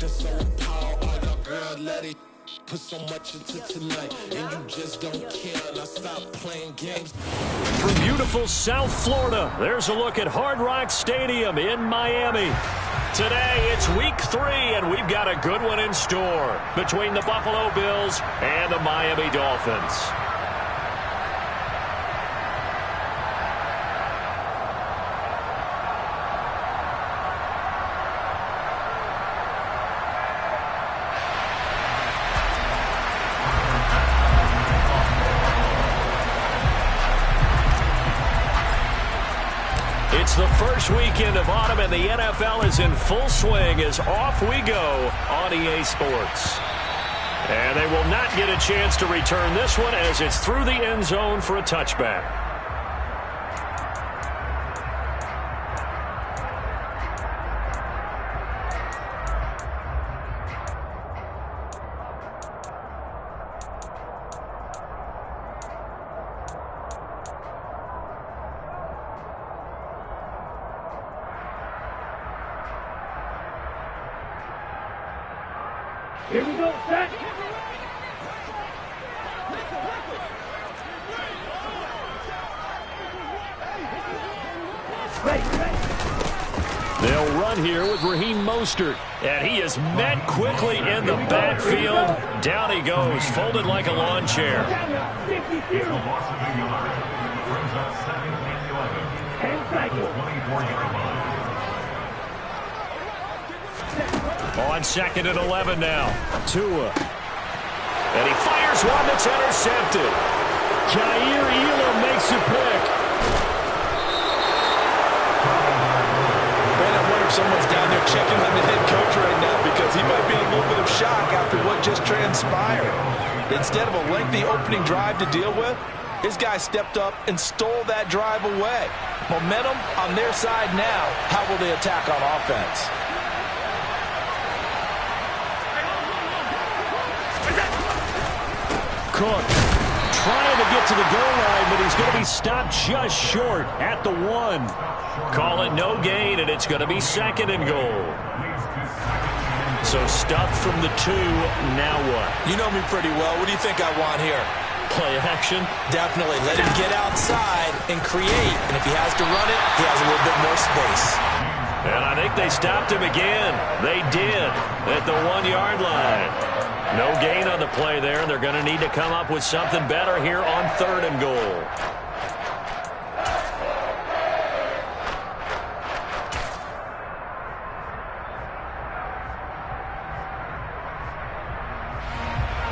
just so appalled. All your girl let it put so much into tonight, and you just don't care. And I stopped playing games. From beautiful South Florida, there's a look at Hard Rock Stadium in Miami. Today, it's week 3, and we've got a good one in store between the Buffalo Bills and the Miami Dolphins. It's the first weekend of autumn, and the NFL is in full swing as off we go on EA Sports. And they will not get a chance to return this one as it's through the end zone for a touchback. Here we go, set. They'll run here with Raheem Mostert, and he is met quickly in the backfield. Down he goes, folded like a lawn chair. On 2nd and 11 now. Tua. And he fires one that's intercepted. Jair Elam makes a pick. Man, I wonder if someone's down there checking on the head coach right now because he might be in a little bit of shock after what just transpired. Instead of a lengthy opening drive to deal with, his guy stepped up and stole that drive away. Momentum on their side now. How will they attack on offense? Cook trying to get to the goal line, but he's going to be stopped just short at the 1. Call it no gain, and it's going to be 2nd and goal. So stuffed from the 2, now what? You know me pretty well. What do you think I want here? Play action? Definitely. Let him get outside and create. And if he has to run it, he has a little bit more space. And I think they stopped him again. They did at the 1-yard line. No gain on the play there, and they're going to need to come up with something better here on 3rd and goal.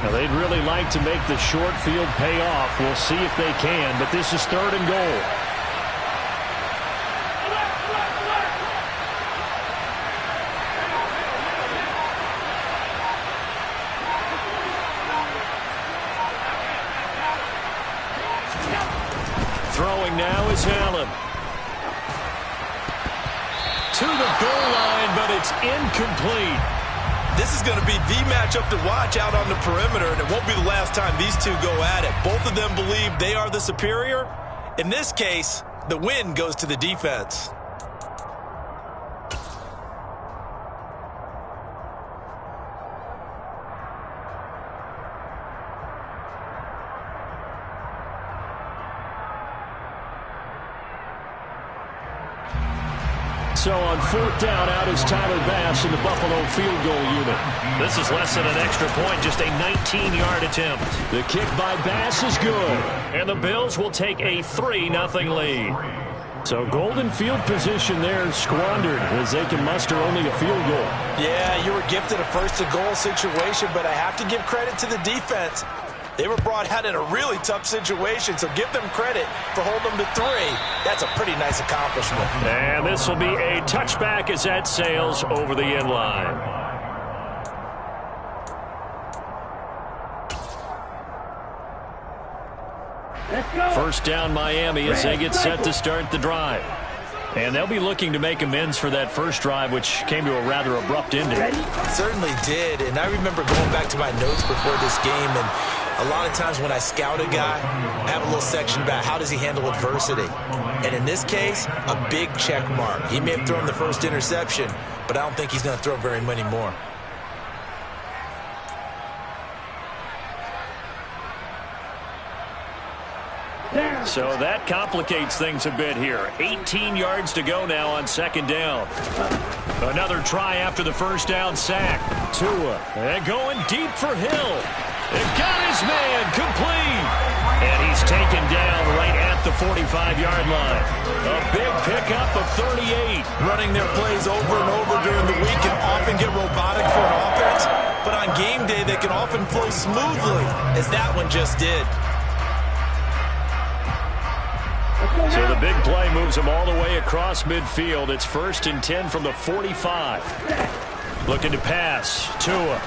Now, they'd really like to make the short field pay off. We'll see if they can, but this is 3rd and goal. Throwing now is Allen. To the goal line, but it's incomplete. This is going to be the matchup to watch out on the perimeter, and it won't be the last time these two go at it. Both of them believe they are the superior. In this case, the win goes to the defense. So on 4th down, out is Tyler Bass in the Buffalo field goal unit. This is less than an extra point, just a 19-yard attempt. The kick by Bass is good. And the Bills will take a 3-0 lead. So golden field position there squandered as they can muster only a field goal. Yeah, you were gifted a 1st-and-goal situation, but I have to give credit to the defense. They were brought out in a really tough situation, so give them credit for holding them to 3. That's a pretty nice accomplishment. And this will be a touchback as that sails over the end line. First down Miami as they get set to start the drive. And they'll be looking to make amends for that first drive, which came to a rather abrupt ending. It certainly did, and I remember going back to my notes before this game, and a lot of times when I scout a guy, I have a little section about how does he handle adversity. And in this case, a big check mark. He may have thrown the first interception, but I don't think he's going to throw very many more. So that complicates things a bit here. 18 yards to go now on second down. Another try after the first down sack. Tua, and going deep for Hill. It got his man complete. And he's taken down right at the 45-yard line. A big pickup of 38. Running their plays over and over during the week can often get robotic for an offense, but on game day they can often flow smoothly, as that one just did. So the big play moves them all the way across midfield. It's 1st and 10 from the 45. Looking to pass. Tua.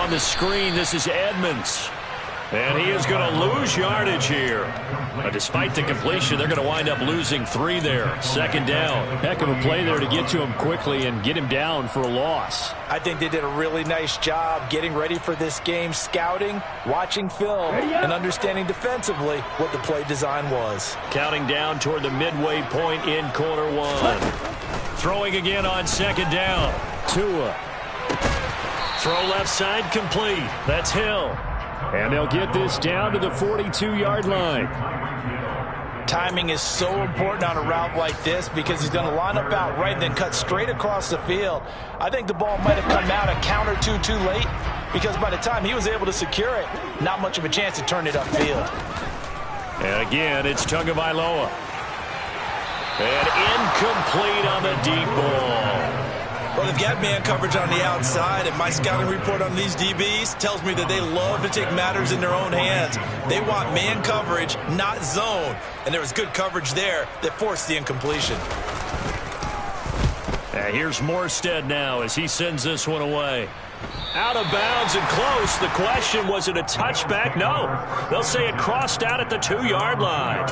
On the screen, this is Edmonds. And he is going to lose yardage here. Despite the completion, they're going to wind up losing 3 there. Second down. Heck of a play there to get to him quickly and get him down for a loss. I think they did a really nice job getting ready for this game, scouting, watching film, and understanding defensively what the play design was. Counting down toward the midway point in quarter 1. Throwing again on second down. Tua. Throw left side complete. That's Hill. And they'll get this down to the 42-yard line. Timing is so important on a route like this because he's going to line up out right and then cut straight across the field. I think the ball might have come out a count or two too late because by the time he was able to secure it, not much of a chance to turn it upfield. And again, it's Tagovailoa. And incomplete on the deep ball. Well, they've got man coverage on the outside, and my scouting report on these DBs tells me that they love to take matters in their own hands. They want man coverage, not zone. And there was good coverage there that forced the incompletion. And here's Morstead now as he sends this one away. Out of bounds and close. The question, was it a touchback? No. They'll say it crossed out at the 2-yard line.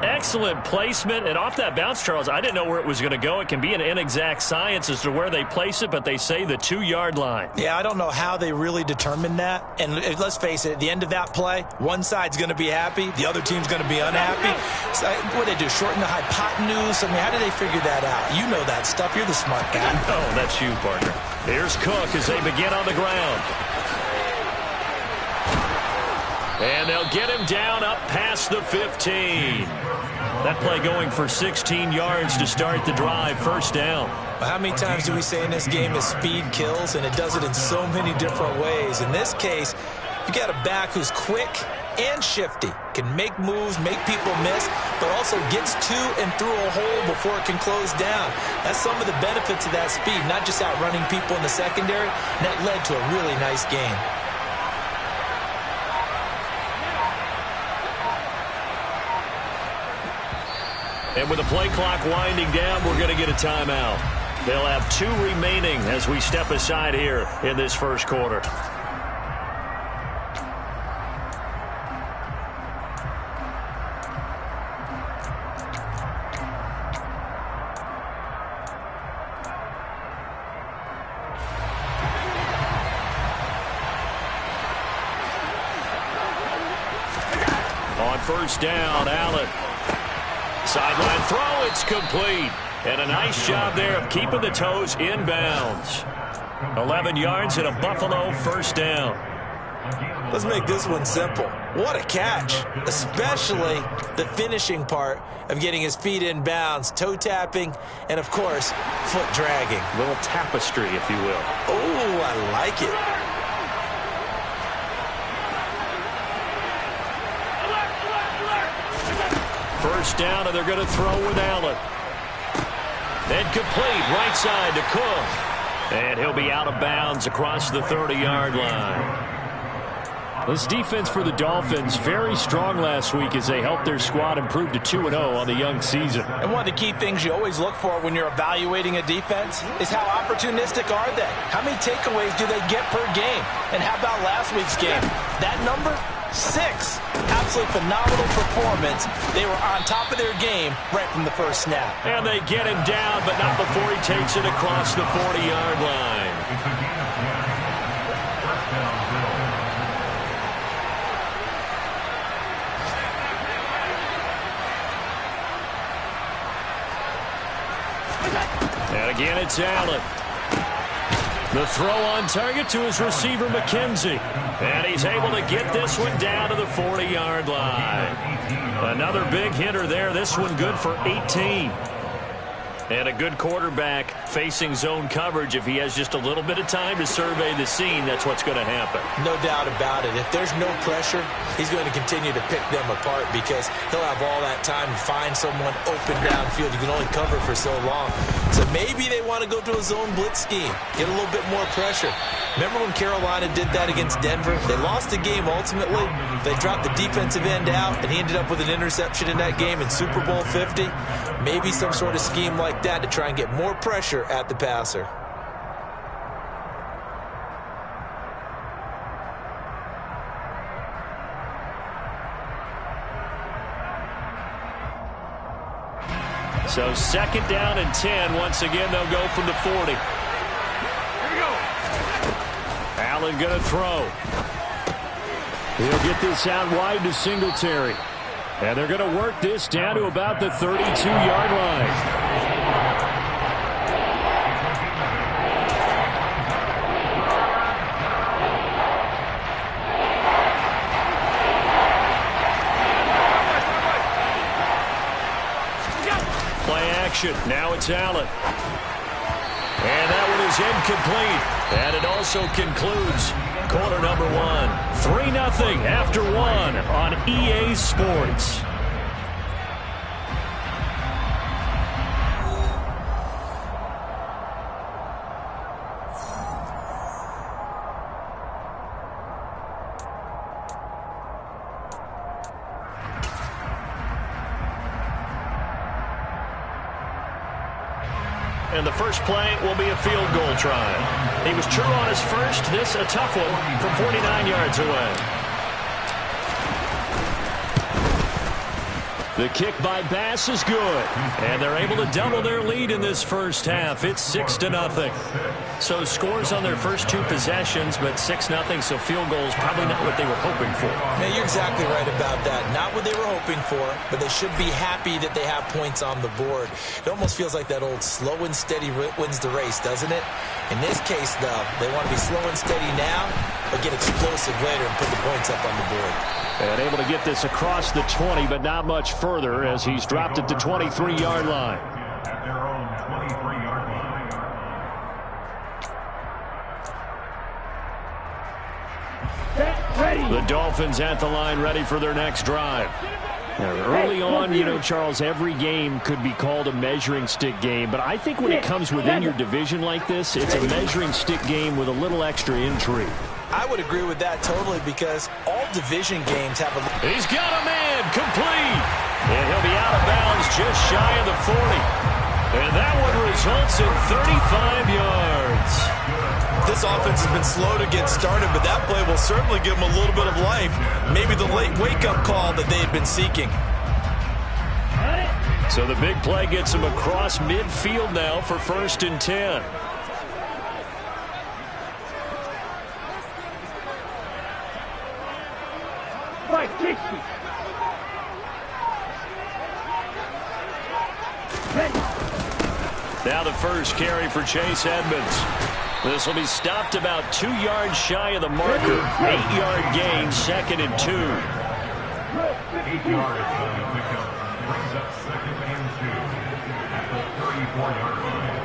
Excellent placement, and off that bounce, Charles, I didn't know where it was going to go. It can be an inexact science as to where they place it, but they say the 2-yard line. Yeah, I don't know how they really determined that. And let's face it, at the end of that play, one side's going to be happy, the other team's going to be unhappy. So, what do they do, shorten the hypotenuse? I mean, how do they figure that out? You know that stuff. You're the smart guy. Oh, that's you, partner. Here's Cook as they begin on the ground. And they'll get him down up past the 15. That play going for 16 yards to start the drive. First down. How many times do we say in this game that speed kills, and it does it in so many different ways? In this case, you got a back who's quick and shifty, can make moves, make people miss, but also gets to and through a hole before it can close down. That's some of the benefits of that speed, not just outrunning people in the secondary. And that led to a really nice game. And with the play clock winding down, we're going to get a timeout. They'll have 2 remaining as we step aside here in this first quarter. On first down, Allen. Sideline throw, it's complete. And a nice job there of keeping the toes inbounds. 11 yards and a Buffalo first down. Let's make this one simple. What a catch, especially the finishing part of getting his feet in bounds, toe tapping, and of course, foot dragging. A little tapestry, if you will. Oh, I like it. First down, and they're going to throw with Allen. And complete, right side to Cook. And he'll be out of bounds across the 30-yard line. This defense for the Dolphins, very strong last week as they helped their squad improve to 2-0 on the young season. And one of the key things you always look for when you're evaluating a defense is how opportunistic are they? How many takeaways do they get per game? And how about last week's game? That number? 6. Absolutely phenomenal performance. They were on top of their game right from the first snap. And they get him down, but not before he takes it across the 40-yard line. And again, it's Allen. The throw on target to his receiver, McKenzie. And he's able to get this one down to the 40-yard line. Another big hitter there. This one good for 18. And a good quarterback facing zone coverage. If he has just a little bit of time to survey the scene, that's what's going to happen. No doubt about it. If there's no pressure, he's going to continue to pick them apart because he'll have all that time to find someone open downfield. You can only cover for so long. So maybe they want to go to a zone blitz scheme, get a little bit more pressure. Remember when Carolina did that against Denver? They lost the game ultimately. They dropped the defensive end out, and he ended up with an interception in that game in Super Bowl 50. Maybe some sort of scheme like that to try and get more pressure at the passer. So 2nd down and 10. Once again, they'll go from the 40. Allen going to throw. He'll get this out wide to Singletary. And they're going to work this down to about the 32-yard line. Now it's Allen. And that one is incomplete. And it also concludes quarter number 1. 3-0 after 1 on EA Sports. And the first play will be a field goal try. He was true on his first. This a tough one from 49 yards away. The kick by Bass is good. And they're able to double their lead in this first half. It's 6-0. So scores on their first 2 possessions, but 6-0, so field goals probably not what they were hoping for. Yeah, you're exactly right about that. Not what they were hoping for, but they should be happy that they have points on the board. It almost feels like that old slow and steady wins the race, doesn't it? In this case, though, they want to be slow and steady now, but get explosive later and put the points up on the board. And able to get this across the 20, but not much further as he's dropped it to 23-yard line. At their own 23-yard line. The Dolphins at the line ready for their next drive. Now, early on, you know, Charles, every game could be called a measuring stick game, but I think when it comes within your division like this, it's a measuring stick game with a little extra intrigue. I would agree with that totally because all division games have a... He's got a man complete. And he'll be out of bounds just shy of the 40. And that one results in 35 yards. This offense has been slow to get started, but that play will certainly give them a little bit of life. Maybe the late wake-up call that they had been seeking. So the big play gets him across midfield now for 1st and 10. Now the first carry for Chase Edmonds. This will be stopped about 2 yards shy of the marker. 8-yard gain, 2nd and 2. 8 yards on the pickup. Brings up 2nd and 2 at the 34-yard line.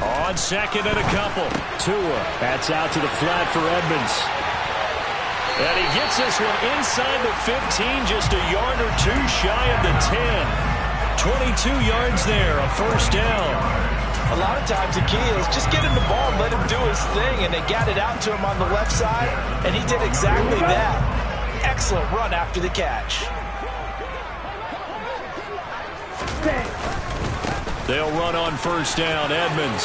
On 2nd and a couple. Tua. That's out to the flat for Edmonds. And he gets this one inside the 15, just a yard or 2 shy of the 10. 22 yards there, a 1st down. A lot of times the key is just get him the ball and let him do his thing, and they got it out to him on the left side, and he did exactly that. Excellent run after the catch. They'll run on 1st down, Edmonds.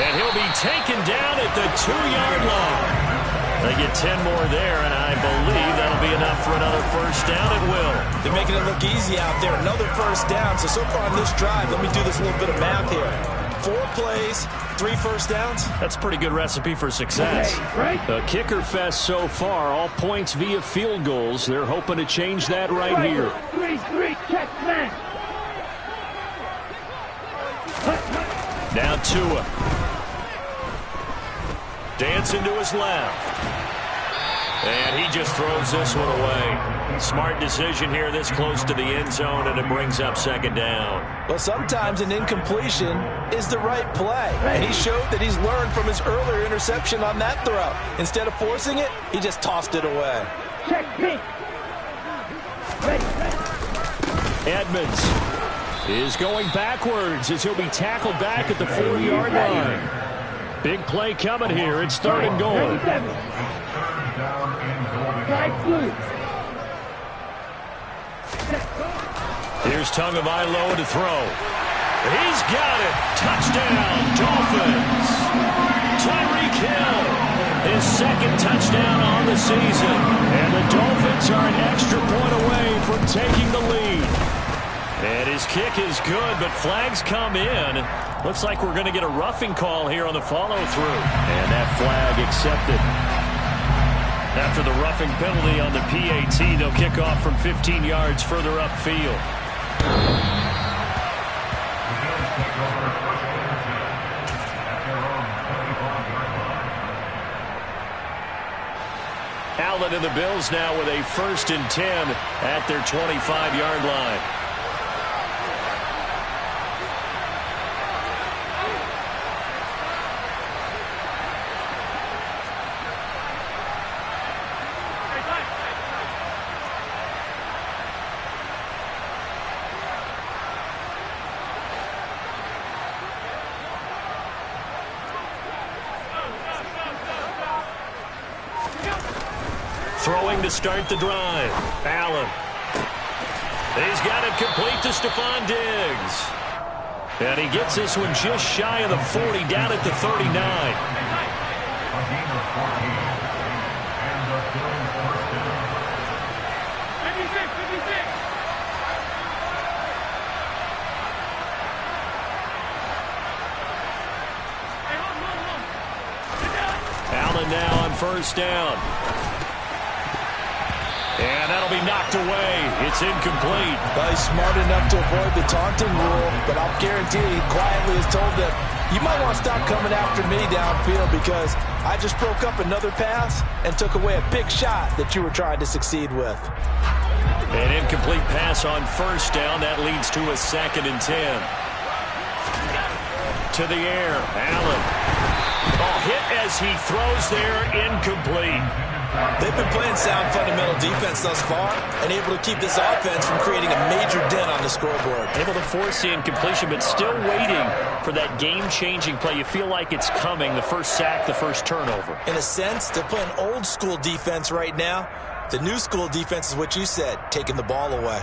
And he'll be taken down at the 2-yard line. They get 10 more there, and I believe that'll be enough for another 1st down. It will. They're making it look easy out there. Another 1st down. So far on this drive, let me do this little bit of math here. 4 plays, 3 1st downs. That's a pretty good recipe for success. The kicker fest so far, all points via field goals. They're hoping to change that right here. 3-3, check, man. Now Tua. Dancing to his left. And he just throws this one away. Smart decision here this close to the end zone, and it brings up second down. Well, sometimes an incompletion is the right play. And he showed that he's learned from his earlier interception on that throw. Instead of forcing it, he just tossed it away. Edmonds is going backwards as he'll be tackled back at the 4-yard line. Big play coming here. It's 3rd and goal. Here's Tagovailoa to throw. He's got it. Touchdown, Dolphins. Tyreek Hill, his 2nd touchdown on the season. And the Dolphins are an extra point away from taking the lead. And his kick is good, but flags come in. Looks like we're going to get a roughing call here on the follow-through. And that flag accepted. After the roughing penalty on the PAT, they'll kick off from 15 yards further upfield. Allen and the Bills now with a 1st and 10 at their 25-yard line. Throwing to start the drive. Allen. He's got it complete to Stephon Diggs. And he gets this one just shy of the 40, down at the 39. Allen now on 1st down. And that'll be knocked away. It's incomplete. Well, he's smart enough to avoid the taunting rule, but I'll guarantee he quietly has told them, you might want to stop coming after me downfield because I just broke up another pass and took away a big shot that you were trying to succeed with. An incomplete pass on 1st down. That leads to a 2nd and 10. To the air. Allen. Oh, hit as he throws there. Incomplete. They've been playing sound fundamental defense thus far and able to keep this offense from creating a major dent on the scoreboard. Able to force the incompletion, but still waiting for that game-changing play. You feel like it's coming, the first sack, the first turnover. In a sense, they're playing old-school defense right now. The new school defense is what you said, taking the ball away.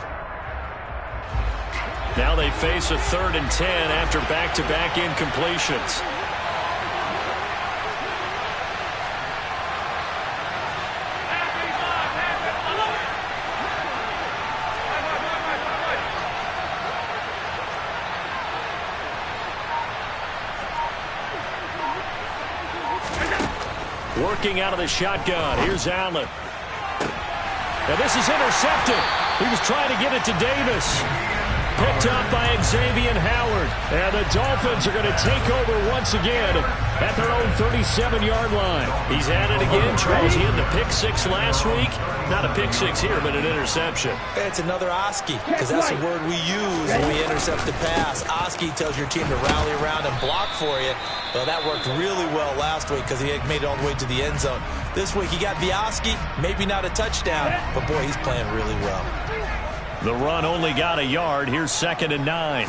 Now they face a 3rd and 10 after back-to-back incompletions. Working out of the shotgun. Here's Allen. Now this is intercepted. He was trying to get it to Davis. Picked up by Xavier Howard. And the Dolphins are going to take over once again at their own 37-yard line. He's at it again, Charles. He had the pick-6 last week. Not a pick-6 here, but an interception. It's another Oski, because that's the word we use when we intercept the pass. Oski tells your team to rally around and block for you. Well, that worked really well last week because he had made it all the way to the end zone. This week he got the Oski, maybe not a touchdown, but boy, he's playing really well. The run only got a yard. Here's 2nd and 9.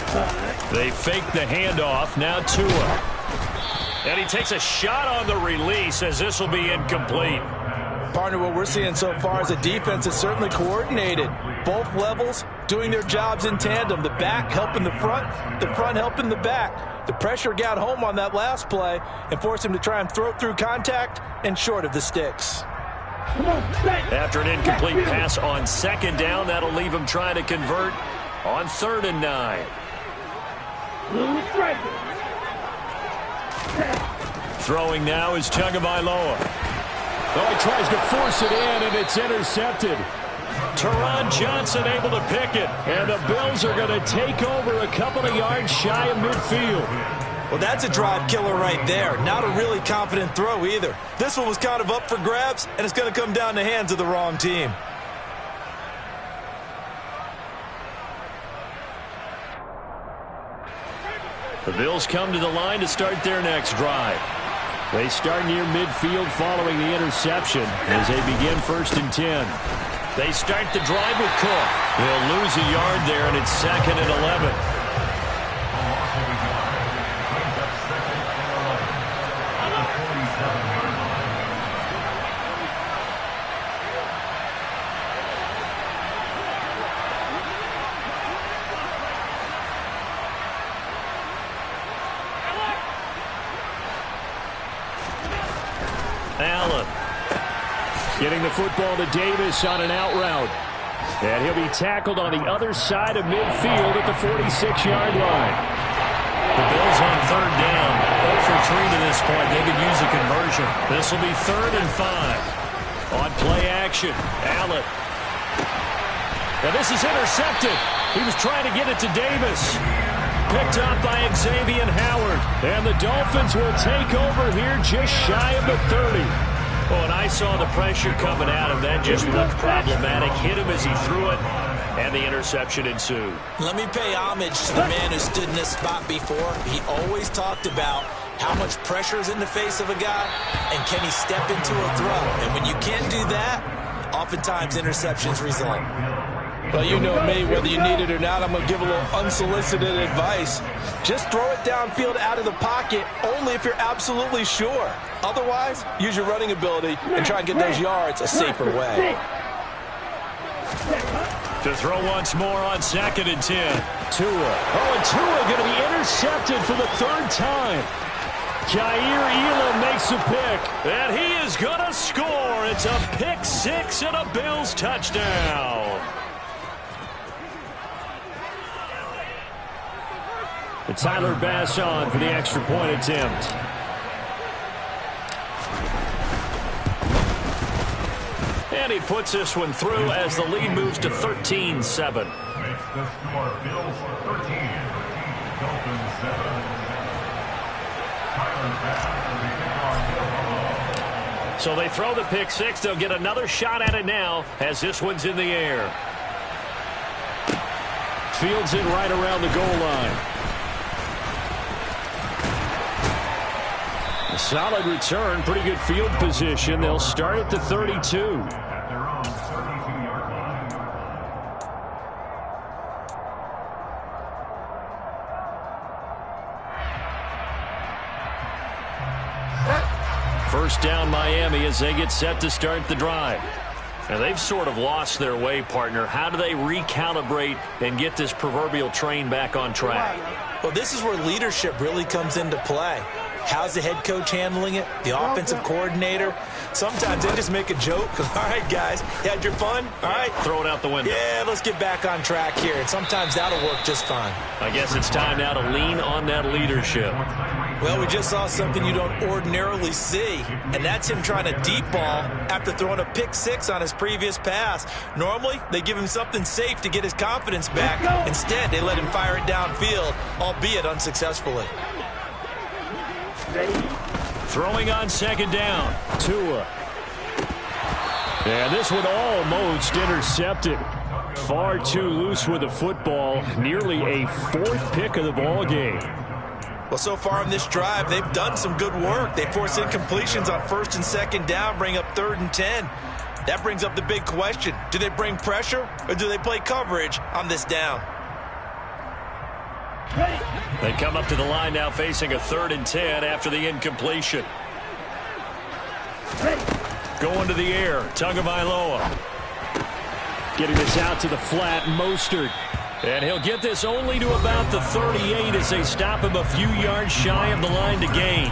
They fake the handoff. Now Tua. And he takes a shot on the release as this will be incomplete. Partner, what we're seeing so far is a defense that's certainly coordinated. Both levels doing their jobs in tandem. The back helping the front helping the back. The pressure got home on that last play and forced him to try and throw through contact and short of the sticks. After an incomplete pass on 2nd down, that'll leave him trying to convert on 3rd and 9. Throwing now is Tagovailoa. Oh, he tries to force it in, and it's intercepted. Teron Johnson able to pick it. And the Bills are going to take over a couple of yards shy of midfield. Well, that's a drive killer right there. Not a really confident throw either. This one was kind of up for grabs, and it's going to come down the hands of the wrong team. The Bills come to the line to start their next drive. They start near midfield following the interception as they begin 1st and 10. They start the drive with Cook. They'll lose a yard there, and it's 2nd and 11. Allen getting the football to Davis on an out route. And he'll be tackled on the other side of midfield at the 46-yard line. The Bills on 3rd down. 0 for 3 to this point. They could use a conversion. This will be 3rd and 5. On play action, Allen. Now this is intercepted. He was trying to get it to Davis. Picked up by Xavier Howard. And the Dolphins will take over here just shy of the 30. Oh, and I saw the pressure coming at him. That just looked problematic. Hit him as he threw it, and the interception ensued. Let me pay homage to the man who stood in this spot before. He always talked about how much pressure is in the face of a guy, and can he step into a throw. And when you can't do that, oftentimes interceptions result. Well, you know me, whether you need it or not, I'm going to give a little unsolicited advice. Just throw it downfield out of the pocket only if you're absolutely sure. Otherwise, use your running ability and try and get those yards a safer way. To throw once more on 2nd and 10. Tua. Oh, and Tua going to be intercepted for the 3rd time. Jair Elam makes a pick, and he is going to score. It's a pick 6 and a Bills touchdown. And Tyler Bass on for the extra point attempt. And he puts this one through as the lead moves to 13-7. Makes the score Bills 13, Dolphins 7. Tyler Bass. So they throw the pick 6. They'll get another shot at it now as this one's in the air. Fields it right around the goal line. A solid return, pretty good field position. They'll start at the 32. At their own 32-yard line. First down Miami as they get set to start the drive. Now they've sort of lost their way, partner. How do they recalibrate and get this proverbial train back on track? Well, this is where leadership really comes into play. How's the head coach handling it? The offensive coordinator? Sometimes they just make a joke. All right, guys, you had your fun? All right. Throw it out the window. Yeah, let's get back on track here. And sometimes that'll work just fine. I guess it's time now to lean on that leadership. Well, we just saw something you don't ordinarily see, and that's him trying to deep ball after throwing a pick 6 on his previous pass. Normally, they give him something safe to get his confidence back. Instead, they let him fire it downfield, albeit unsuccessfully. Throwing on 2nd down. Tua. And this one almost intercepted. Far too loose with the football. Nearly a 4th pick of the ball game. Well, so far in this drive, they've done some good work. They force incompletions on 1st and 2nd down, bring up 3rd and 10. That brings up the big question. Do they bring pressure or do they play coverage on this down? They come up to the line now facing a 3rd and 10 after the incompletion. Going to the air, Tagovailoa. Getting this out to the flat, Mostert. And he'll get this only to about the 38 as they stop him a few yards shy of the line to gain.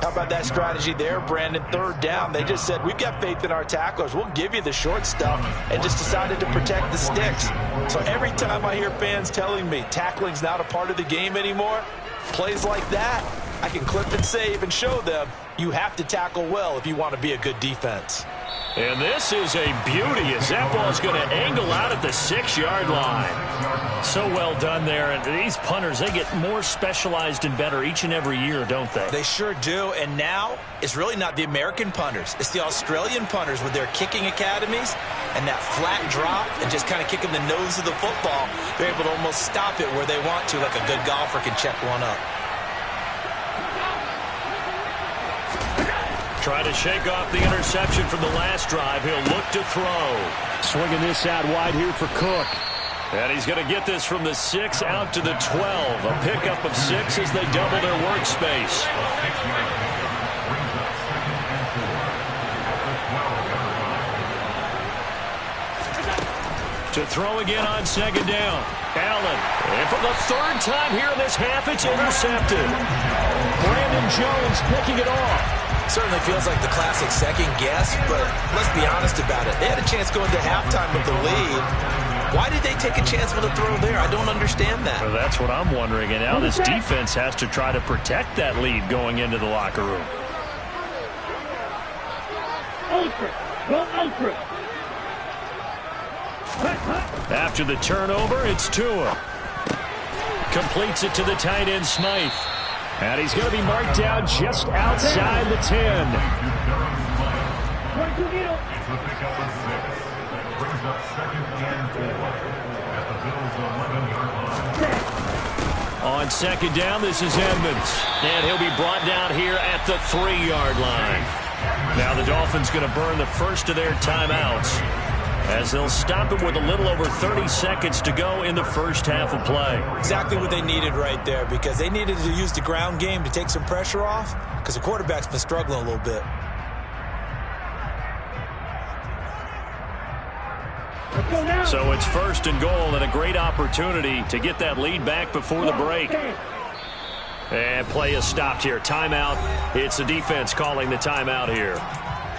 How about that strategy there, Brandon? 3rd down. They just said, we've got faith in our tacklers. We'll give you the short stuff, and just decided to protect the sticks. So every time I hear fans telling me tackling's not a part of the game anymore, plays like that, I can clip and save and show them you have to tackle well if you want to be a good defense. And this is a beauty as that ball's going to angle out at the 6-yard line. So well done there. And these punters, they get more specialized and better each and every year, don't they? They sure do. And now it's really not the American punters. It's the Australian punters with their kicking academies and that flat drop and just kind of kicking the nose of the football. They're able to almost stop it where they want to, like a good golfer can check one up. Try to shake off the interception from the last drive. He'll look to throw. Swinging this out wide here for Cook. And he's going to get this from the 6 out to the 12. A pickup of 6 as they double their workspace. To throw again on 2nd down. Allen. And for the 3rd time here in this half, it's intercepted. Brandon Jones picking it off. Certainly feels like the classic second guess, but let's be honest about it. They had a chance going to halftime with the lead. Why did they take a chance with a throw there? I don't understand that. Well, that's what I'm wondering. And now this defense has to try to protect that lead going into the locker room. After the turnover, it's Tua. Completes it to the tight end, Smythe. And he's going to be marked down just outside the 10. On 2nd down, this is Edmonds. And he'll be brought down here at the 3-yard line. Now the Dolphins going to burn the first of their timeouts as they'll stop it with a little over 30 seconds to go in the first half of play. Exactly what they needed right there, because they needed to use the ground game to take some pressure off, because the quarterback's been struggling a little bit. So it's 1st and goal and a great opportunity to get that lead back before the break. And play is stopped here. Timeout. It's the defense calling the timeout here.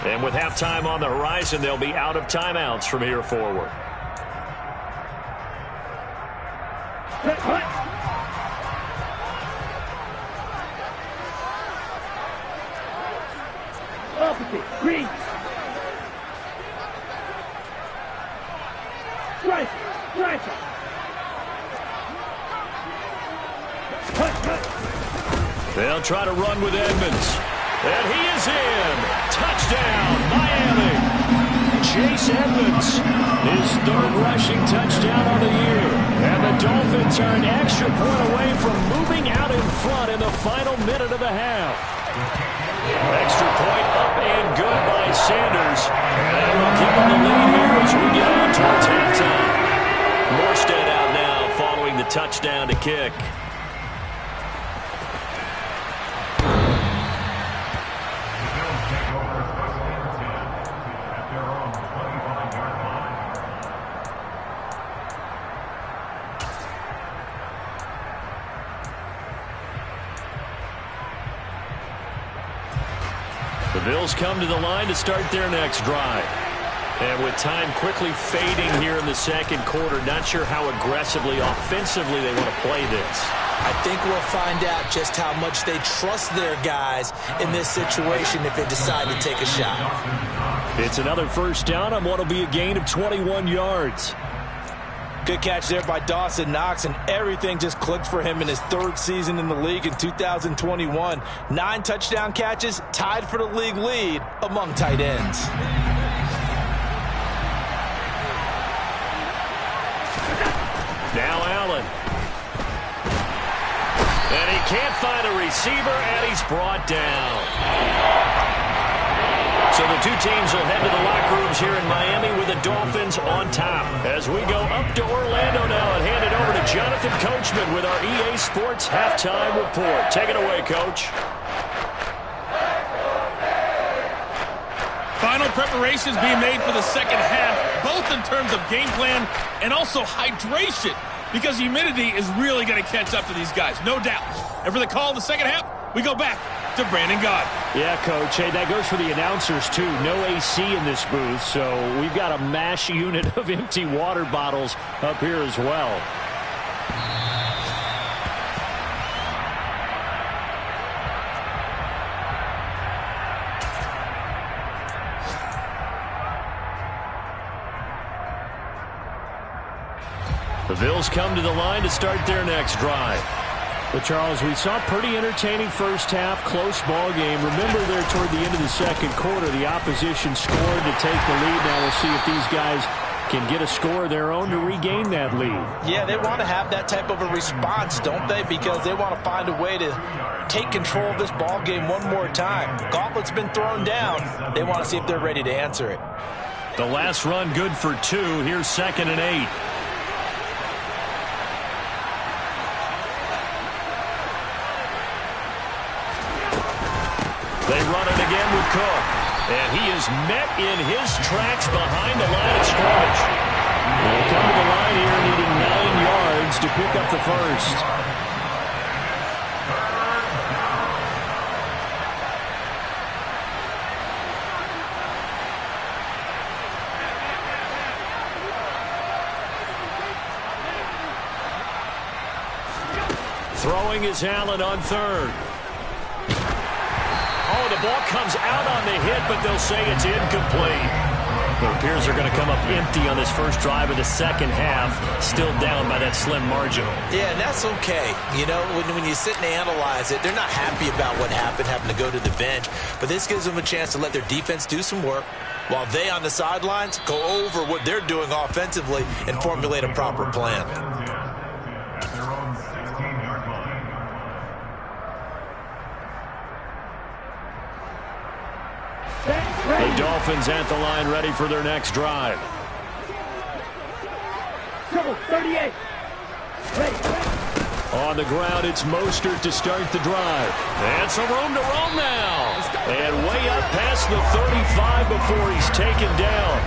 And with halftime on the horizon, they'll be out of timeouts from here forward. Opposite, green. Striker. They'll try to run with Edmonds. And he is in. Touchdown, Miami. Chase Edmonds, his 3rd rushing touchdown on the year. And the Dolphins are an extra point away from moving out in front in the final minute of the half. Extra point up and good by Sanders. And we'll give him the lead here as we get on towards halftime. Morstead out now following the touchdown to kick. The Bills come to the line to start their next drive. And with time quickly fading here in the 2nd quarter, not sure how aggressively, offensively they want to play this. I think we'll find out just how much they trust their guys in this situation if they decide to take a shot. It's another 1st down on what will be a gain of 21 yards. Good catch there by Dawson Knox, and everything just clicked for him in his 3rd season in the league in 2021. 9 touchdown catches, tied for the league lead among tight ends. Now Allen. And he can't find a receiver, and he's brought down. So the two teams will head to the locker rooms here in Miami with the Dolphins on top. As we go up to Orlando now and hand it over to Jonathan Coachman with our EA Sports Halftime Report. Take it away, Coach. Final preparations being made for the 2nd half, both in terms of game plan and also hydration, because humidity is really going to catch up to these guys, no doubt. And for the call of the 2nd half, we go back to Brandon Gaudin. Yeah, Coach. Hey, that goes for the announcers, too. No AC in this booth, so we've got a mash unit of empty water bottles up here as well. The Bills come to the line to start their next drive. But, Charles, we saw a pretty entertaining first half, close ball game. Remember there toward the end of the second quarter, the opposition scored to take the lead. Now we'll see if these guys can get a score of their own to regain that lead. Yeah, they want to have that type of a response, don't they? Because they want to find a way to take control of this ball game one more time. Gauntlet's been thrown down. They want to see if they're ready to answer it. The last run good for 2. Here's 2nd and 8. They run it again with Cook. And he is met in his tracks behind the line of scrimmage. They'll come to the line here needing 9 yards to pick up the first. Throwing is Allen on 3rd. Oh, the ball comes out on the hit, but they'll say it's incomplete. It appears they're going to come up empty on this first drive of the second half, still down by that slim margin. Yeah, and that's okay. You know, when you sit and analyze it, they're not happy about what happened, having to go to the bench. But this gives them a chance to let their defense do some work while they on the sidelines go over what they're doing offensively and formulate a proper plan. The Dolphins at the line ready for their next drive. 38. On the ground, it's Mostert to start the drive. And some room to roam now. And way up past the 35 before he's taken down.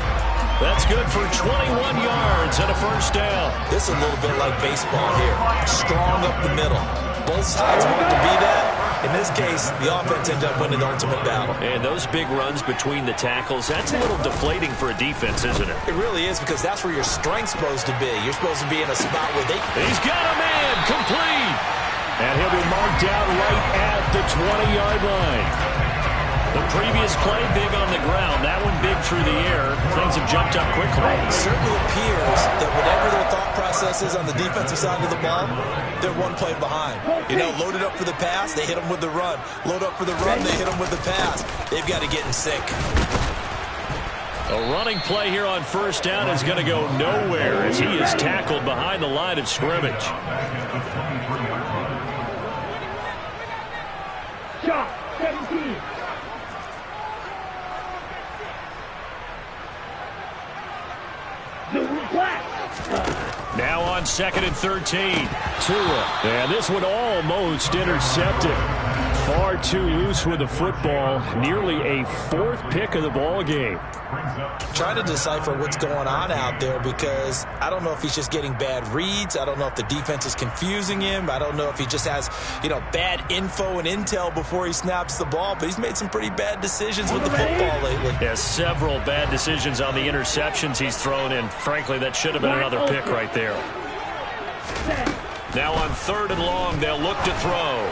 That's good for 21 yards and a first down. This is a little bit like baseball here. Strong up the middle. Both sides want to be that. In this case, the offense ended up winning the ultimate battle. And those big runs between the tackles, that's a little deflating for a defense, isn't it? It really is, because that's where your strength's supposed to be. You're supposed to be in a spot where they... He's got a man, complete. And he'll be marked out right at the 20-yard line. The previous play, big on the ground. That one big through the air. Things have jumped up quickly. It certainly appears that whatever their thought process is on the defensive side of the ball, they're one play behind. You know, loaded up for the pass, they hit them with the run. Load up for the run, they hit them with the pass. They've got to get in sync. A running play here on first down is going to go nowhere as he is tackled behind the line of scrimmage. Shot 17. Now on 2nd and 13. Tua. And this one almost intercepted. Far too loose with the football. Nearly a 4th pick of the ball game. Trying to decipher what's going on out there, because I don't know if he's just getting bad reads. I don't know if the defense is confusing him. I don't know if he just has, bad info and intel before he snaps the ball. But he's made some pretty bad decisions with the football lately. Yeah, several bad decisions on the interceptions he's thrown in. Frankly, that should have been another pick right there. Now on 3rd and long, they'll look to throw.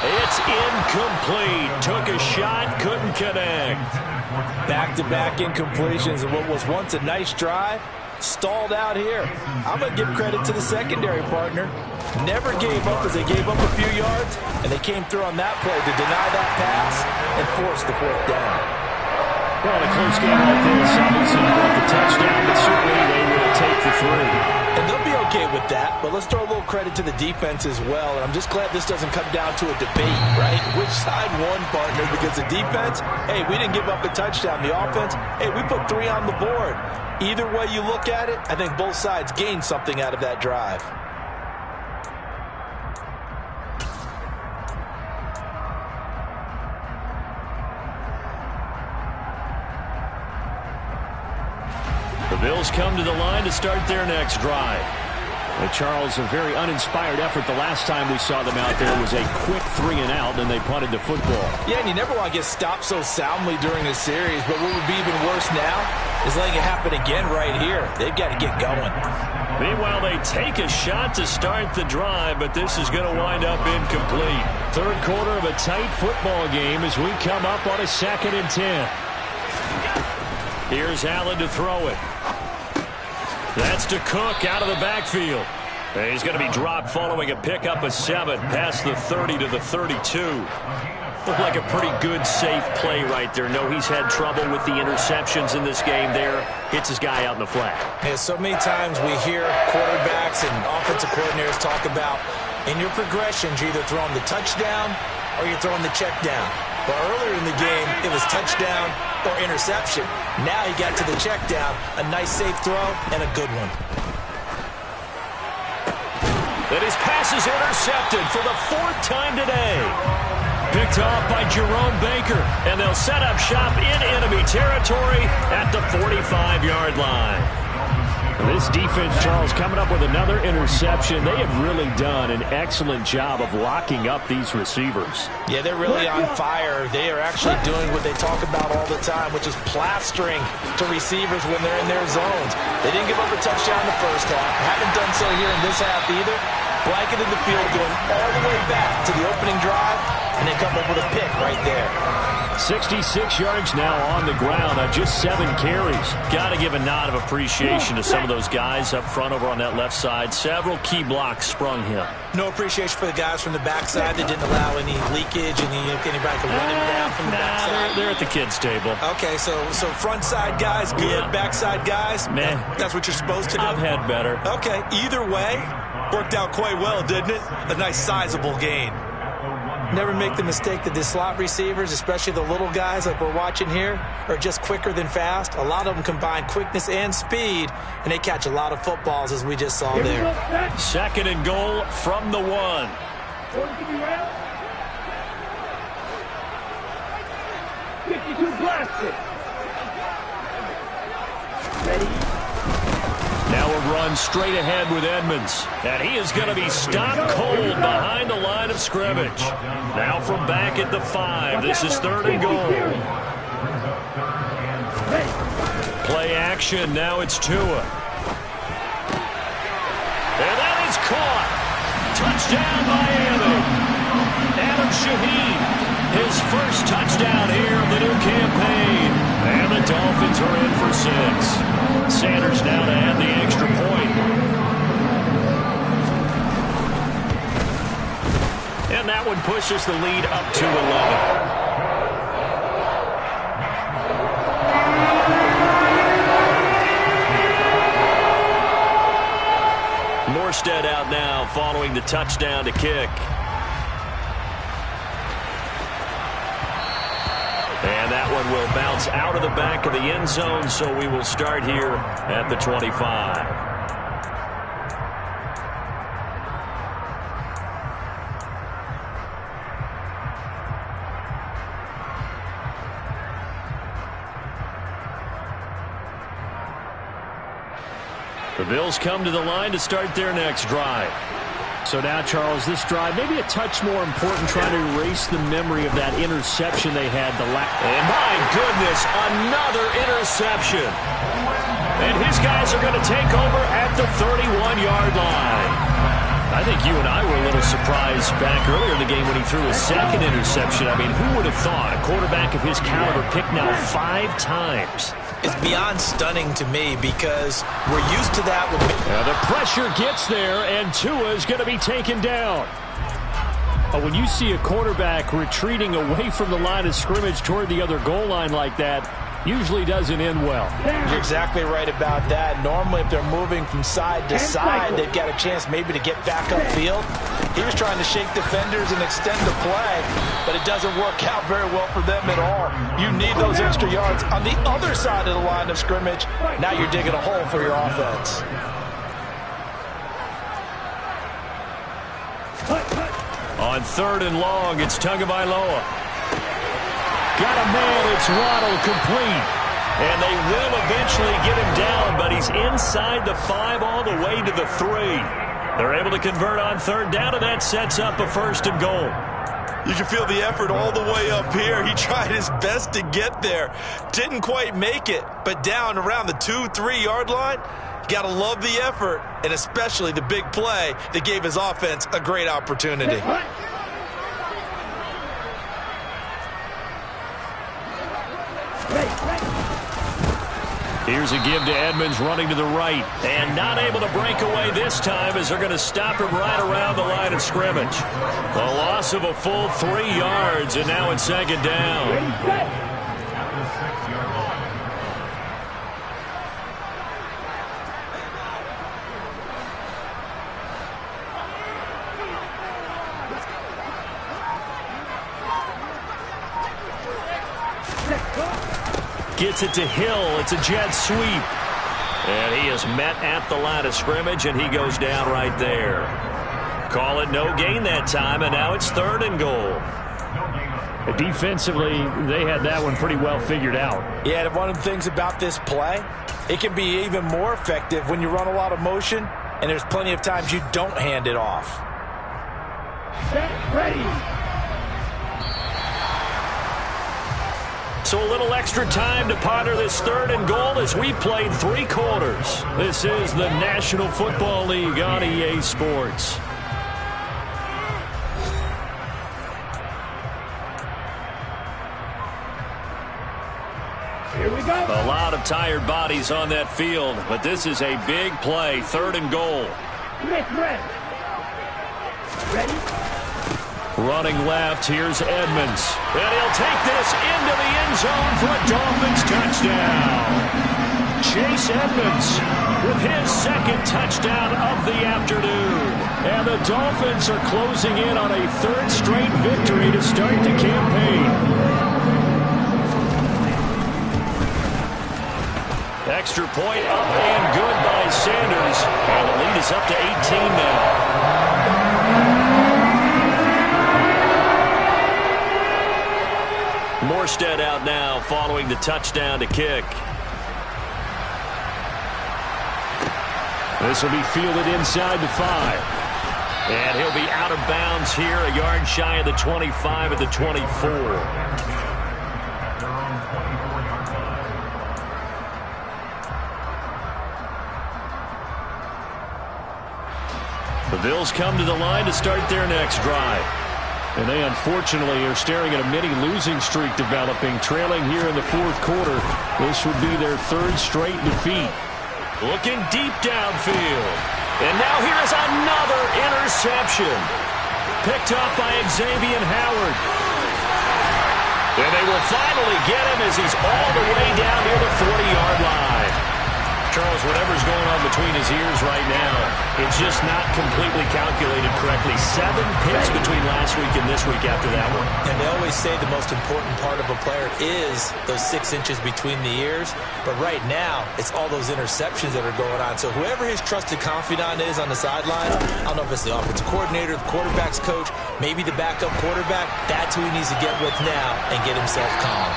It's incomplete. Took a shot, couldn't connect. Back-to-back incompletions and what was once a nice drive stalled out here. I'm going to give credit to the secondary partner. Never gave up as they gave up a few yards, and they came through on that play to deny that pass and force the 4th down. Well, in a close game like this, obviously you want the touchdown, but certainly they will take the 3. And they'll be okay with that, but let's throw a little credit to the defense as well. And I'm just glad this doesn't come down to a debate, right? Which side won, partner? Because the defense, hey, we didn't give up a touchdown. The offense, hey, we put 3 on the board. Either way you look at it, I think both sides gained something out of that drive. The Bills come to the line to start their next drive. Charles, a very uninspired effort. The last time we saw them out there was a quick 3 and out, and they punted the football. Yeah, and you never want to get stopped so soundly during a series, but what would be even worse now is letting it happen again right here. They've got to get going. Meanwhile, they take a shot to start the drive, but this is going to wind up incomplete. 3rd quarter of a tight football game as we come up on a 2nd and 10. Here's Allen to throw it. That's to Cook out of the backfield. And he's going to be dropped following a pickup of 7 past the 30 to the 32. Looked like a pretty good, safe play right there. No, he's had trouble with the interceptions in this game there. Hits his guy out in the flat. Yeah, so many times we hear quarterbacks and offensive coordinators talk about in your progressions, you're either throwing the touchdown or you're throwing the check down. But earlier in the game, it was touchdown or interception. Now he got to the check down, a nice safe throw, and a good one. And his pass is intercepted for the 4th time today. Picked off by Jerome Baker, and they'll set up shop in enemy territory at the 45-yard line. This defense, Charles, coming up with another interception. They have really done an excellent job of locking up these receivers. Yeah, they're really on fire. They are actually doing what they talk about all the time, which is plastering to receivers when they're in their zones. They didn't give up a touchdown in the first half. Haven't done so here in this half either. Blanketed the field, going all the way back to the opening drive, and they come up with a pick right there. 66 yards now on the ground on just 7 carries. Got to give a nod of appreciation to some of those guys up front over on that left side. Several key blocks sprung him. No appreciation for the guys from the backside that didn't allow any leakage, and anybody could run him down from the backside. They're at the kids' table. Okay, so front side guys, good. Yeah. Backside guys, man, that's what you're supposed to do? I've had better. Okay, either way, worked out quite well, didn't it? A nice sizable gain. Never make the mistake that the slot receivers, especially the little guys like we're watching here, are just quicker than fast. A lot of them combine quickness and speed, and they catch a lot of footballs, as we just saw there. 2nd and goal from the 1. Now a run straight ahead with Edmonds. And he is going to be stopped cold behind the line of scrimmage. Now from back at the 5. This is 3rd and goal. Play action. Now it's Tua. And that is caught. Touchdown Miami. Adam Shaheen. His first touchdown here of the new campaign. And the Dolphins are in for 6. Sanders now to add the extra point. And that one pushes the lead up to 11. Morstead out now following the touchdown to kick. And that one will bounce out of the back of the end zone, so we will start here at the 25. The Bills come to the line to start their next drive. So now, Charles, this drive maybe a touch more important, trying to erase the memory of that interception they had the last. And my goodness, another interception. And his guys are going to take over at the 31-yard line. I think you and I were a little surprised back earlier in the game when he threw his 2nd interception. I mean, who would have thought a quarterback of his caliber picked now 5 times? It's beyond stunning to me because we're used to that. Now the pressure gets there, and Tua is going to be taken down. But when you see a quarterback retreating away from the line of scrimmage toward the other goal line like that, usually doesn't end well. You're exactly right about that. Normally, if they're moving from side to side, they've got a chance maybe to get back upfield. He was trying to shake defenders and extend the play, but it doesn't work out very well for them at all. You need those extra yards on the other side of the line of scrimmage. Now you're digging a hole for your offense. On 3rd and long, it's Tagovailoa. Got a man, it's Waddle, complete. And they will eventually get him down, but he's inside the 5 all the way to the 3. They're able to convert on 3rd down, and that sets up a 1st and goal. You can feel the effort all the way up here. He tried his best to get there. Didn't quite make it, but down around the 2-3 yard line, you got to love the effort, and especially the big play that gave his offense a great opportunity. Here's a give to Edmonds running to the right. And not able to break away this time as they're going to stop him right around the line of scrimmage. A loss of a full 3 yards, and now it's second down. Gets it to Hill. It's a jet sweep. And he is met at the line of scrimmage, and he goes down right there. Call it no gain that time, and now it's 3rd and goal. Defensively, they had that one pretty well figured out. Yeah, and one of the things about this play, it can be even more effective when you run a lot of motion, and there's plenty of times you don't hand it off. Set, ready. So a little extra time to ponder this 3rd and goal as we played 3 quarters. This is the National Football League on EA Sports. Here we go. A lot of tired bodies on that field, but this is a big play, 3rd and goal. Ready? Running left, here's Edmonds. And he'll take this into the end zone for a Dolphins touchdown. Chase Edmonds with his 2nd touchdown of the afternoon. And the Dolphins are closing in on a 3rd straight victory to start the campaign. Extra point up and good by Sanders. And the lead is up to 18 now. Morstead out now following the touchdown to kick. This will be fielded inside the 5. And he'll be out of bounds here, a yard shy of the 25 at the 24. The Bills come to the line to start their next drive. And they unfortunately are staring at a mini losing streak developing, trailing here in the 4th quarter. This would be their 3rd straight defeat. Looking deep downfield. And now here is another interception. Picked up by Xavier Howard. And they will finally get him as he's all the way down near the 40-yard line. Charles, whatever's going on between his ears right now, it's just not completely calculated correctly. 7 picks between last week and this week after that one. And they always say the most important part of a player is those 6 inches between the ears. But right now, it's all those interceptions that are going on. So whoever his trusted confidant is on the sideline, I don't know if it's the offensive coordinator, the quarterback's coach, maybe the backup quarterback, that's who he needs to get with now and get himself calm.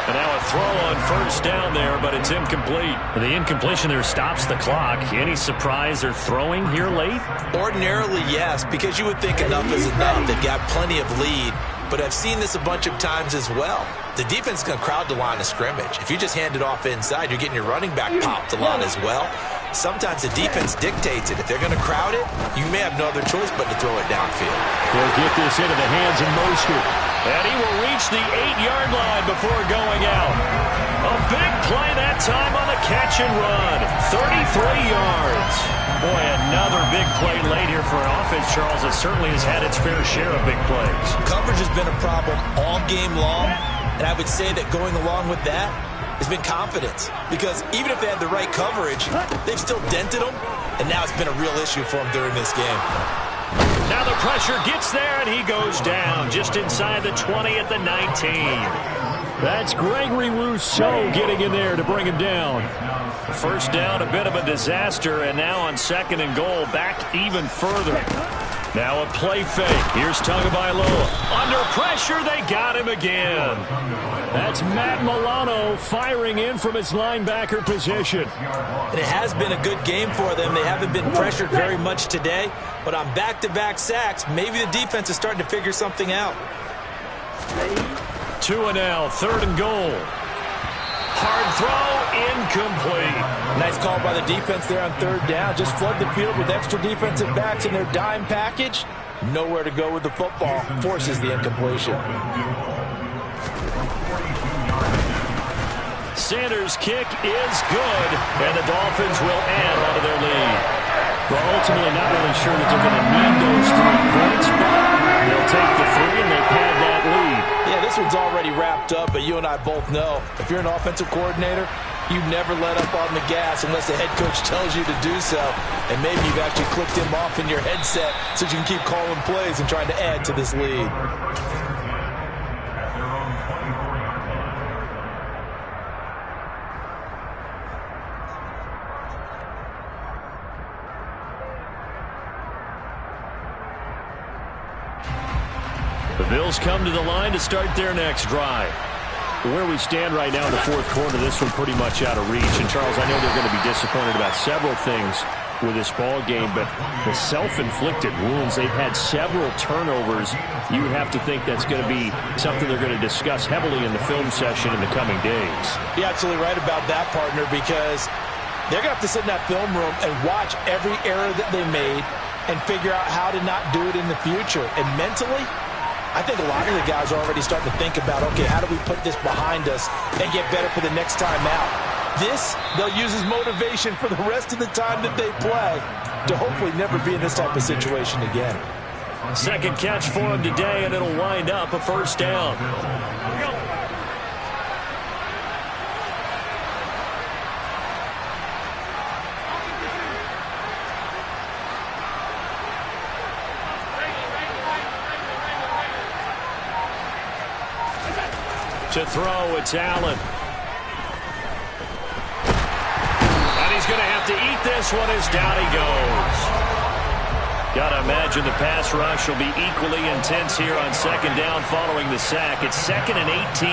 And now a throw on 1st down there, but it's incomplete. The incompletion there stops the clock. Any surprise they're throwing here late? Ordinarily, yes, because you would think enough is enough. They've got plenty of lead, but I've seen this a bunch of times as well. The defense is going to crowd the line of scrimmage. If you just hand it off inside, you're getting your running back popped a lot as well. Sometimes the defense dictates it. If they're going to crowd it, you may have no other choice but to throw it downfield. They'll get this into the hands of Mostert. And he will reach the 8-yard line before going out. A big play that time on the catch and run. 33 yards. Boy, another big play late here for an offense, Charles, that certainly has had its fair share of big plays. Coverage has been a problem all game long, and I would say that going along with that has been confidence. Because even if they had the right coverage, they've still dented them, and now it's been a real issue for them during this game. Now the pressure gets there, and he goes down just inside the 20 at the 19. That's Gregory Rousseau getting in there to bring him down. 1st down, a bit of a disaster, and now on 2nd and goal, back even further. Now a play fake. Here's Tagovailoa. Under pressure, they got him again. That's Matt Milano firing in from his linebacker position. And it has been a good game for them. They haven't been pressured very much today, but on back-to-back sacks, maybe the defense is starting to figure something out. 2 and now, 3rd and goal. Hard throw, incomplete. Nice call by the defense there on 3rd down. Just flood the field with extra defensive backs in their dime package. Nowhere to go with the football. Forces the incompletion. Sanders' kick is good, and the Dolphins will add onto their lead. Well, ultimately not really sure that they're going to need those 3 points, but they'll take the 3 and they pad that lead. Yeah, this one's already wrapped up, but you and I both know if you're an offensive coordinator, you never let up on the gas unless the head coach tells you to do so. And maybe you've actually clicked him off in your headset so you can keep calling plays and trying to add to this lead. The Bills come to the line to start their next drive. Where we stand right now in the 4th quarter, this one pretty much out of reach. And, Charles, I know they're going to be disappointed about several things with this ball game, but the self-inflicted wounds, they've had several turnovers. You have to think that's going to be something they're going to discuss heavily in the film session in the coming days. You're absolutely right about that, partner, because they're going to have to sit in that film room and watch every error that they made and figure out how to not do it in the future. And mentally, I think a lot of the guys are already starting to think about, okay, how do we put this behind us and get better for the next time out? This, they'll use as motivation for the rest of the time that they play to hopefully never be in this type of situation again. Second catch for him today, and it'll wind up a first down. To throw, it's Allen. And he's going to have to eat this one as down he goes. Got to imagine the pass rush will be equally intense here on second down following the sack. It's 2nd and 18.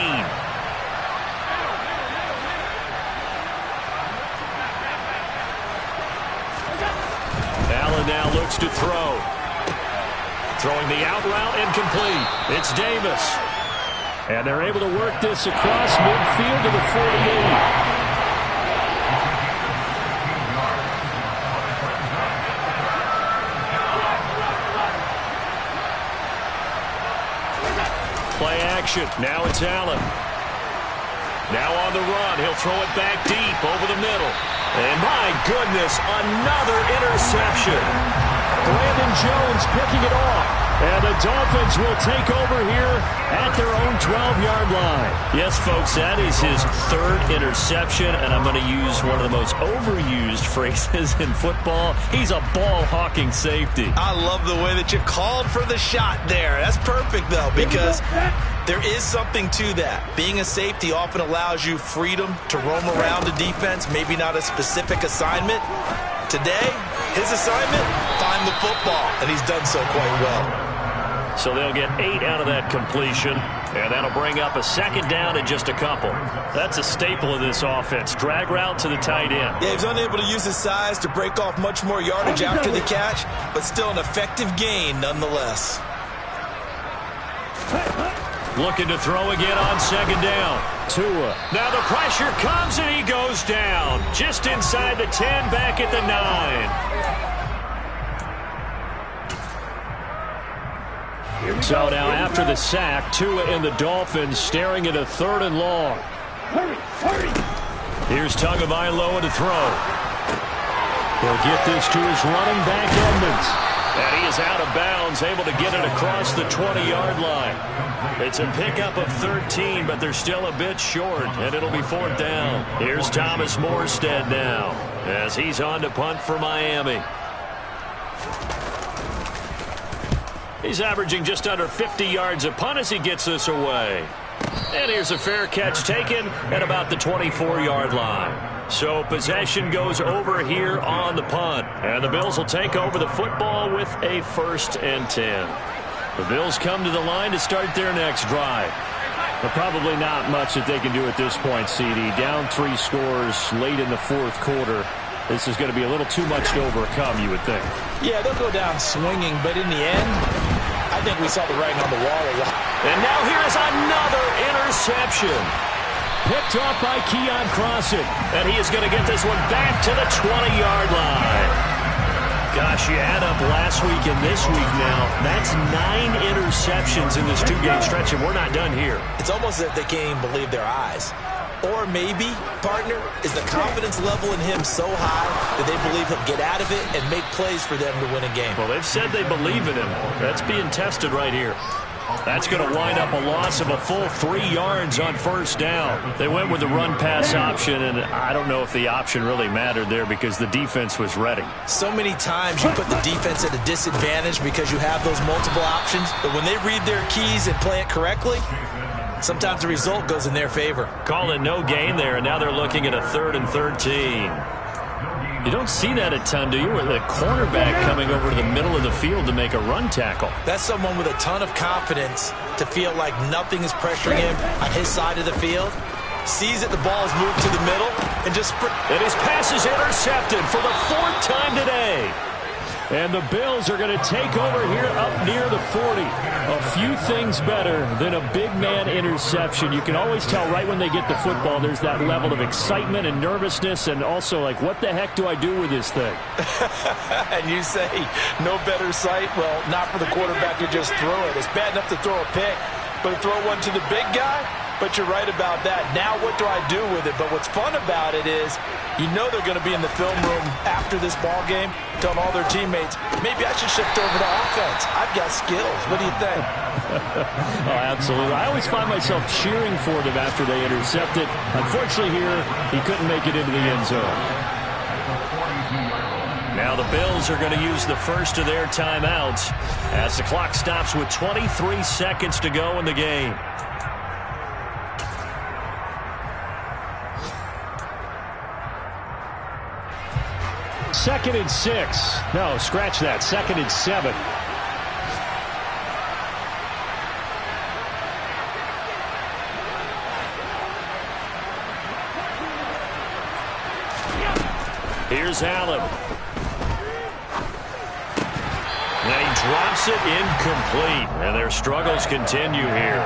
Allen now looks to throw. Throwing the out route incomplete. It's Davis. And they're able to work this across midfield to the 48. Play action. Now it's Allen. Now on the run. He'll throw it back deep over the middle. And my goodness, another interception. Brandon Jones picking it off. And the Dolphins will take over here at their own 12-yard line. Yes, folks, that is his 3rd interception, and I'm going to use one of the most overused phrases in football. He's a ball-hawking safety. I love the way that you called for the shot there. That's perfect, though, because there is something to that. Being a safety often allows you freedom to roam around a defense, maybe not a specific assignment. Today, his assignment, find the football, and he's done so quite well. So they'll get 8 out of that completion, and that'll bring up a second down in just a couple. That's a staple of this offense. Drag route to the tight end. Yeah, he's unable to use his size to break off much more yardage after the catch, but still an effective gain nonetheless. Looking to throw again on second down. Tua. Now the pressure comes, and he goes down. Just inside the 10, back at the 9. So now after the sack, Tua and the Dolphins staring at a 3rd and long. Here's Tagovailoa to throw. He'll get this to his running back, Edmonds. And he is out of bounds, able to get it across the 20-yard line. It's a pickup of 13, but they're still a bit short, and it'll be 4th down. Here's Thomas Morstead now, as he's on to punt for Miami. He's averaging just under 50 yards a punt as he gets this away. And here's a fair catch taken at about the 24-yard line. So possession goes over here on the punt. And the Bills will take over the football with a 1st and 10. The Bills come to the line to start their next drive. But probably not much that they can do at this point, CD. Down 3 scores late in the 4th quarter. This is going to be a little too much to overcome, you would think. Yeah, they'll go down swinging, but in the end, I think we saw the writing on the wall a lot. And now here's another interception. Picked off by Keon Crossen. And he is going to get this one back to the 20-yard line. Gosh, you add up last week and this week now. That's 9 interceptions in this 2-game stretch, and we're not done here. It's almost as if they can't even believe their eyes. Or maybe, partner, is the confidence level in him so high that they believe he'll get out of it and make plays for them to win a game. Well, they've said they believe in him. That's being tested right here. That's going to wind up a loss of a full 3 yards on first down. They went with the run-pass option, and I don't know if the option really mattered there because the defense was ready. So many times you put the defense at a disadvantage because you have those multiple options, but when they read their keys and play it correctly, sometimes the result goes in their favor. Call it no gain there, and now they're looking at a 3rd and 13. You don't see that a ton, do you? With a cornerback coming over to the middle of the field to make a run tackle. That's someone with a ton of confidence to feel like nothing is pressuring him on his side of the field. Sees that the ball is moved to the middle and just... And his pass is intercepted for the 4th time today. And the Bills are going to take over here up near the 40. A few things better than a big man interception. You can always tell right when they get the football, there's that level of excitement and nervousness and also like, what the heck do I do with this thing? And you say, no better sight? Well, not for the quarterback to just throw it. It's bad enough to throw a pick, but to throw one to the big guy? But you're right about that. Now what do I do with it? But what's fun about it is you know they're going to be in the film room after this ball game telling all their teammates, maybe I should shift over to offense. I've got skills. What do you think? Oh, absolutely. I always find myself cheering for them after they intercept it. Unfortunately here, he couldn't make it into the end zone. Now the Bills are going to use the first of their timeouts as the clock stops with 23 seconds to go in the game. Second and 6. No, scratch that. 2nd and 7. Here's Allen. And he drops it incomplete. And their struggles continue here.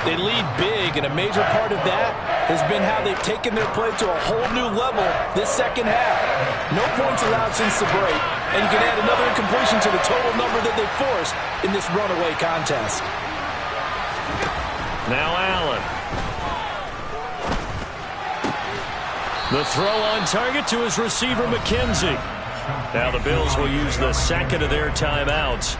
They lead big, and a major part of that has been how they've taken their play to a whole new level this second half. No points allowed since the break, and you can add another incompletion to the total number that they forced in this runaway contest. Now Allen. The throw on target to his receiver, McKenzie. Now the Bills will use the second of their timeouts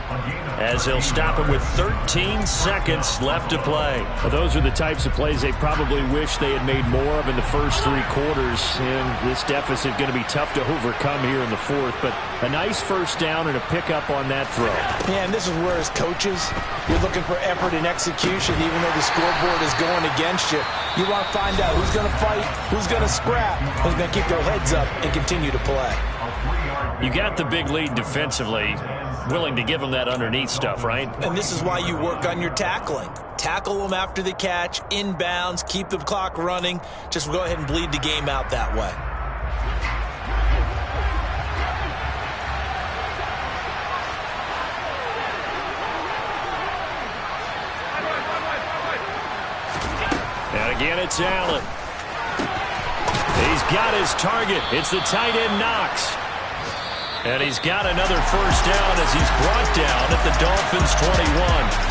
as they'll stop him with 13 seconds left to play. Well, those are the types of plays they probably wish they had made more of in the first 3 quarters. And this deficit going to be tough to overcome here in the 4th. But a nice first down and a pickup on that throw. Yeah, and this is where as coaches, you're looking for effort and execution even though the scoreboard is going against you. You want to find out who's going to fight, who's going to scrap, who's going to keep their heads up and continue to play. You got the big lead defensively, willing to give them that underneath stuff, right? And this is why you work on your tackling. Tackle them after the catch, inbounds, keep the clock running. Just go ahead and bleed the game out that way. And again, it's Allen. He's got his target. It's the tight end Knox. And he's got another first down as he's brought down at the Dolphins' 21.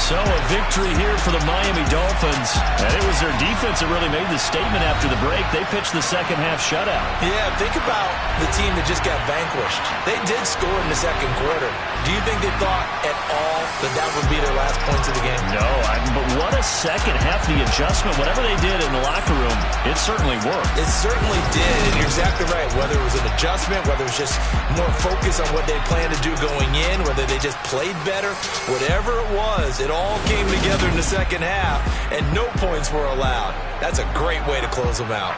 So a victory here for the Miami Dolphins. And it was their defense that really made the statement after the break. They pitched the second half shutout. Yeah, think about the team that just got vanquished. They did score in the second quarter. Do you think they thought at all that that would be their last points of the game? No, but what a second half. The adjustment, whatever they did in the locker room, it certainly worked. It certainly did, and you're exactly right. Whether it was an adjustment, whether it was just more focus on what they planned to do going in, whether they just played better, whatever it was, it all came together in the second half, and no points were allowed. That's a great way to close them out.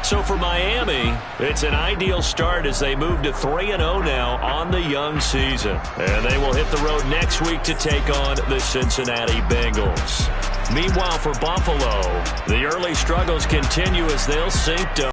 So for Miami, it's an ideal start as they move to 3-0 now on the young season. And they will hit the road next week to take on the Cincinnati Bengals. Meanwhile, for Buffalo, the early struggles continue as they'll sink to